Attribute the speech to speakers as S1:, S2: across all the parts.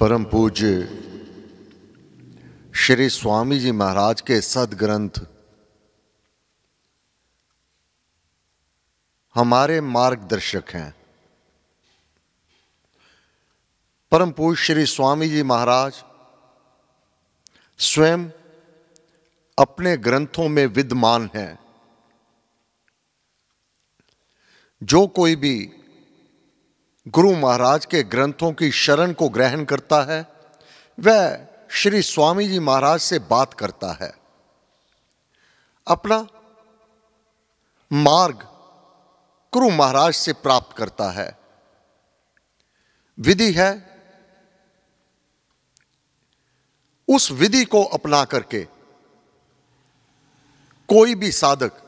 S1: परम पूज्य श्री स्वामी जी महाराज के सदग्रंथ हमारे मार्गदर्शक हैं। परम पूज्य श्री स्वामी जी महाराज स्वयं अपने ग्रंथों में विद्यमान हैं। जो कोई भी गुरु महाराज के ग्रंथों की शरण को ग्रहण करता है वह श्री स्वामी जी महाराज से बात करता है, अपना मार्ग गुरु महाराज से प्राप्त करता है। विधि है, उस विधि को अपना करके कोई भी साधक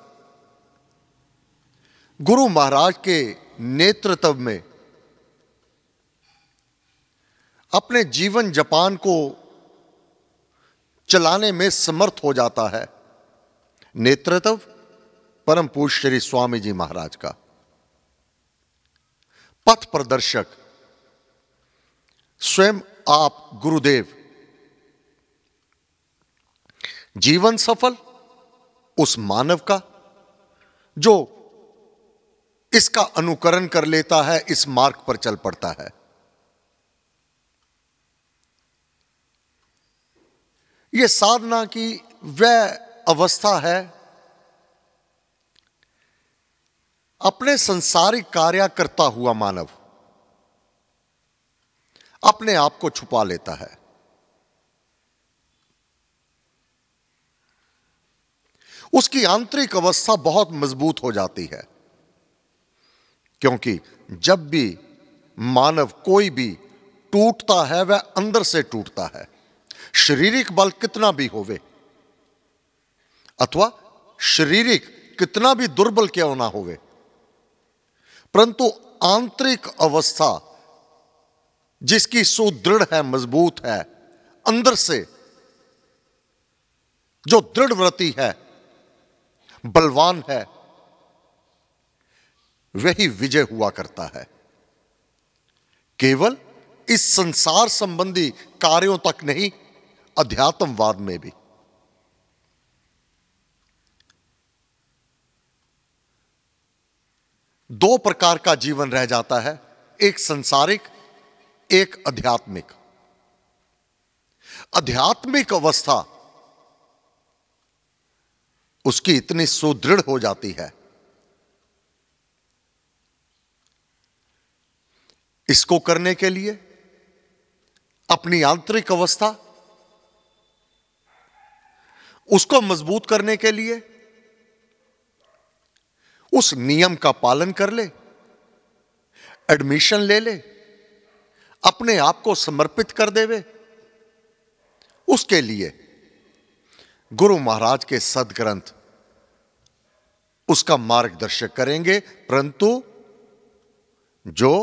S1: गुरु महाराज के नेतृत्व में अपने जीवन जापान को चलाने में समर्थ हो जाता है। नेतृत्व परम पूज्य श्री स्वामी जी महाराज का, पथ प्रदर्शक स्वयं आप गुरुदेव। जीवन सफल उस मानव का जो इसका अनुकरण कर लेता है, इस मार्ग पर चल पड़ता है। यह साधना की वह अवस्था है, अपने संसारिक कार्य करता हुआ मानव अपने आप को छुपा लेता है। उसकी आंतरिक अवस्था बहुत मजबूत हो जाती है, क्योंकि जब भी मानव कोई भी टूटता है वह अंदर से टूटता है। शारीरिक बल कितना भी होवे अथवा शारीरिक कितना भी दुर्बल क्यों ना होवे, परंतु आंतरिक अवस्था जिसकी सुदृढ़ है, मजबूत है, अंदर से जो दृढ़ व्रति है, बलवान है, वही विजय हुआ करता है। केवल इस संसार संबंधी कार्यों तक नहीं, अध्यात्मवाद में भी। दो प्रकार का जीवन रह जाता है, एक संसारिक, एक आध्यात्मिक। आध्यात्मिक अवस्था उसकी इतनी सुदृढ़ हो जाती है, इसको करने के लिए अपनी आंतरिक अवस्था उसको मजबूत करने के लिए उस नियम का पालन कर ले, एडमिशन ले ले, अपने आप को समर्पित कर देवे। उसके लिए गुरु महाराज के सदग्रंथ उसका मार्गदर्शक करेंगे। परंतु जो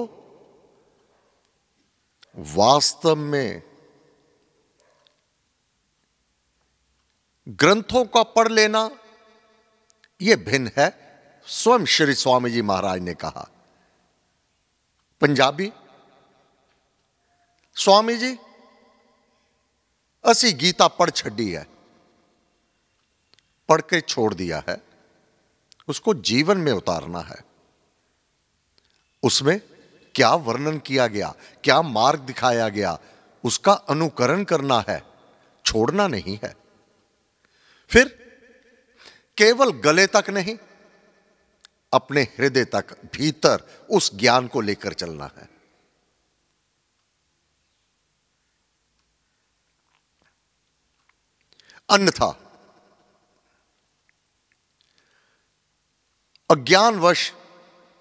S1: वास्तव में ग्रंथों का पढ़ लेना यह भिन्न है। स्वयं श्री स्वामी जी महाराज ने कहा, पंजाबी स्वामी जी असी गीता पढ़ छड़ी है, पढ़ के छोड़ दिया है, उसको जीवन में उतारना है। उसमें क्या वर्णन किया गया, क्या मार्ग दिखाया गया, उसका अनुकरण करना है, छोड़ना नहीं है। फिर केवल गले तक नहीं, अपने हृदय तक, भीतर उस ज्ञान को लेकर चलना है। अन्यथा अज्ञानवश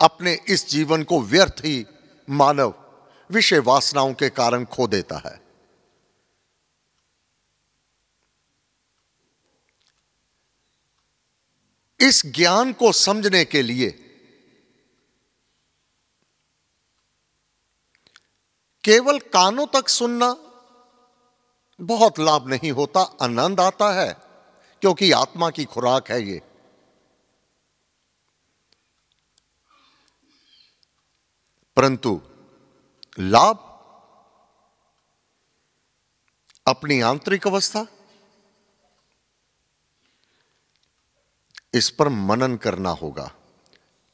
S1: अपने इस जीवन को व्यर्थ ही मानव विषय वासनाओं के कारण खो देता है। इस ज्ञान को समझने के लिए केवल कानों तक सुनना बहुत लाभ नहीं होता। आनंद आता है क्योंकि आत्मा की खुराक है ये, परंतु लाभ अपनी आंतरिक अवस्था, इस पर मनन करना होगा,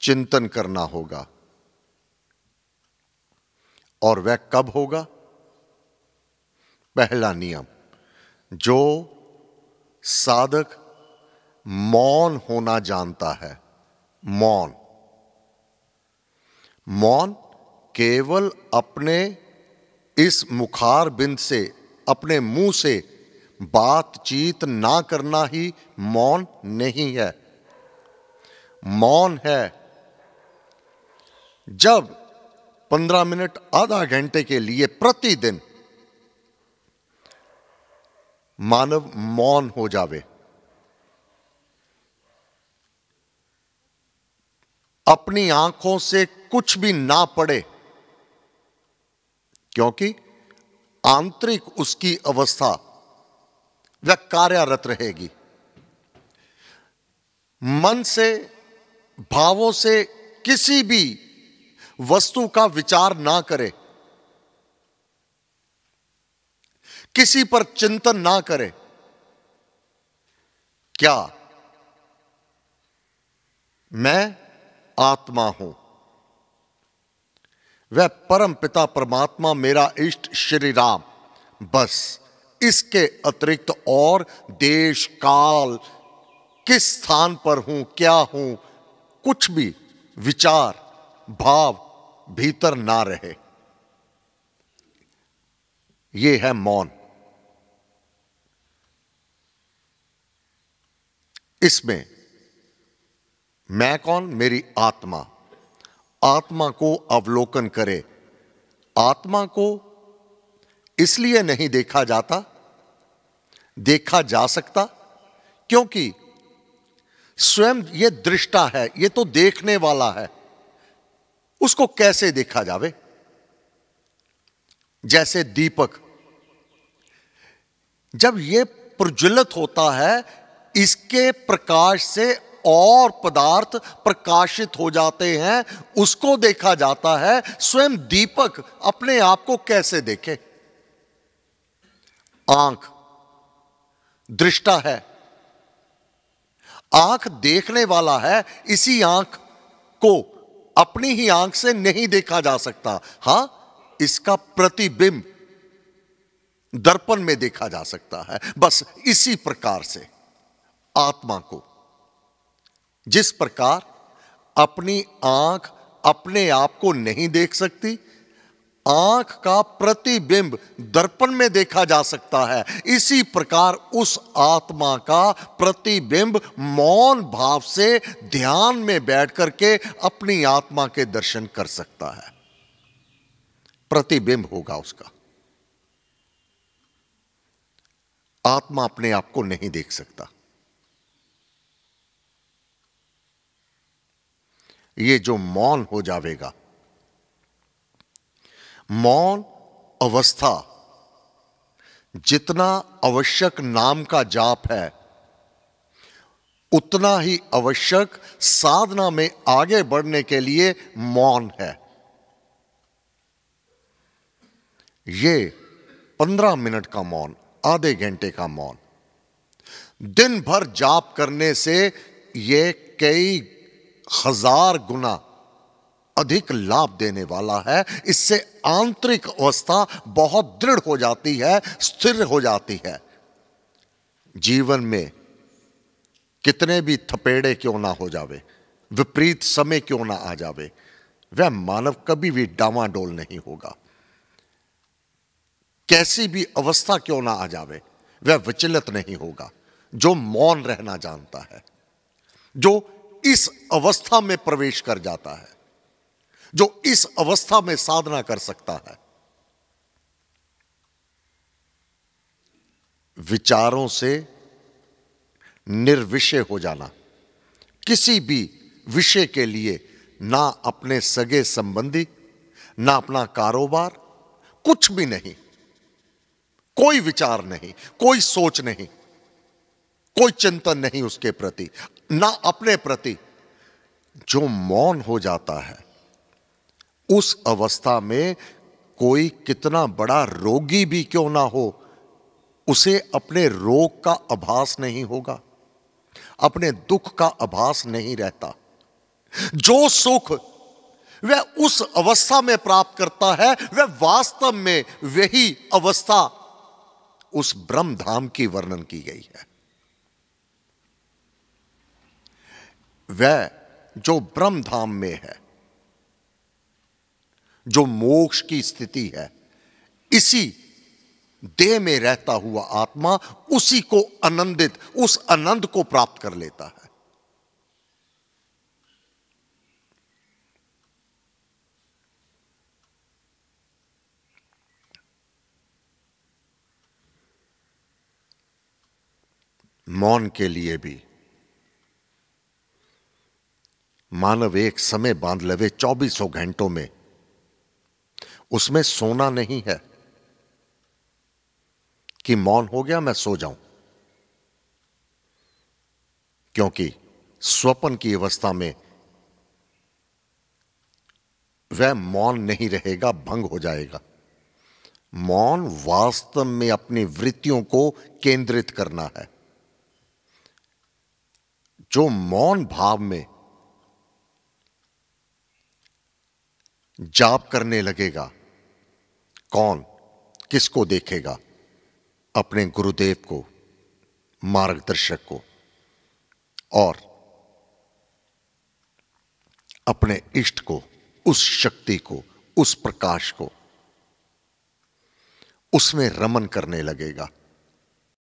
S1: चिंतन करना होगा। और वह कब होगा? पहला नियम, जो साधक मौन होना जानता है, मौन, मौन केवल अपने इस मुखार बिंद से, अपने मुंह से बातचीत ना करना ही मौन नहीं है। मौन है जब 15 मिनट, आधा घंटे के लिए प्रतिदिन मानव मौन हो जावे, अपनी आंखों से कुछ भी ना पड़े, क्योंकि आंतरिक उसकी अवस्था वह कार्यरत रहेगी। मन से, भावों से किसी भी वस्तु का विचार ना करे, किसी पर चिंतन ना करे। क्या मैं आत्मा हूं, वह परम पिता परमात्मा मेरा इष्ट श्री राम, बस इसके अतिरिक्त और देश काल, किस स्थान पर हूं, क्या हूं, कुछ भी विचार भाव भीतर ना रहे। यह है मौन। इसमें मैं कौन? मेरी आत्मा। आत्मा को अवलोकन करे। आत्मा को इसलिए नहीं देखा जाता, देखा जा सकता क्योंकि स्वयं ये दृष्टा है, ये तो देखने वाला है, उसको कैसे देखा जावे? जैसे दीपक जब ये प्रज्वलित होता है, इसके प्रकाश से और पदार्थ प्रकाशित हो जाते हैं, उसको देखा जाता है। स्वयं दीपक अपने आप को कैसे देखे? आंख दृष्टा है, आंख देखने वाला है। इसी आंख को अपनी ही आंख से नहीं देखा जा सकता। हां, इसका प्रतिबिंब दर्पण में देखा जा सकता है। बस इसी प्रकार से आत्मा को, जिस प्रकार अपनी आंख अपने आप को नहीं देख सकती, आंख का प्रतिबिंब दर्पण में देखा जा सकता है, इसी प्रकार उस आत्मा का प्रतिबिंब मौन भाव से ध्यान में बैठ करके अपनी आत्मा के दर्शन कर सकता है। प्रतिबिंब होगा उसका। आत्मा अपने आप को नहीं देख सकता। ये जो मौन हो जाएगा, मौन अवस्था जितना आवश्यक नाम का जाप है, उतना ही आवश्यक साधना में आगे बढ़ने के लिए मौन है। ये 15 मिनट का मौन, आधे घंटे का मौन, दिन भर जाप करने से ये कई हजार गुना अधिक लाभ देने वाला है। इससे आंतरिक अवस्था बहुत दृढ़ हो जाती है, स्थिर हो जाती है। जीवन में कितने भी थपेड़े क्यों ना हो जावे, विपरीत समय क्यों ना आ जावे, वह मानव कभी भी डामाडोल नहीं होगा। कैसी भी अवस्था क्यों ना आ जावे, वह विचलित नहीं होगा। जो मौन रहना जानता है, जो इस अवस्था में प्रवेश कर जाता है, जो इस अवस्था में साधना कर सकता है। विचारों से निर्विषय हो जाना, किसी भी विषय के लिए ना अपने सगे संबंधी, ना अपना कारोबार, कुछ भी नहीं, कोई विचार नहीं, कोई सोच नहीं, कोई चिंतन नहीं उसके प्रति, ना अपने प्रति। जो मौन हो जाता है, उस अवस्था में कोई कितना बड़ा रोगी भी क्यों ना हो, उसे अपने रोग का आभास नहीं होगा, अपने दुख का आभास नहीं रहता। जो सुख वह उस अवस्था में प्राप्त करता है, वह वास्तव में वही अवस्था उस ब्रह्म धाम की वर्णन की गई है। वह जो ब्रह्म धाम में है, जो मोक्ष की स्थिति है, इसी देह में रहता हुआ आत्मा उसी को आनंदित, उस आनंद को प्राप्त कर लेता है। मौन के लिए भी मानव एक समय बांध लवे 2400 घंटों में, उसमें सोना नहीं है कि मौन हो गया मैं सो जाऊं, क्योंकि स्वप्न की अवस्था में वह मौन नहीं रहेगा, भंग हो जाएगा। मौन वास्तव में अपनी वृत्तियों को केंद्रित करना है। जो मौन भाव में जाप करने लगेगा, कौन किसको देखेगा? अपने गुरुदेव को, मार्गदर्शक को, और अपने इष्ट को, उस शक्ति को, उस प्रकाश को। उसमें रमन करने लगेगा।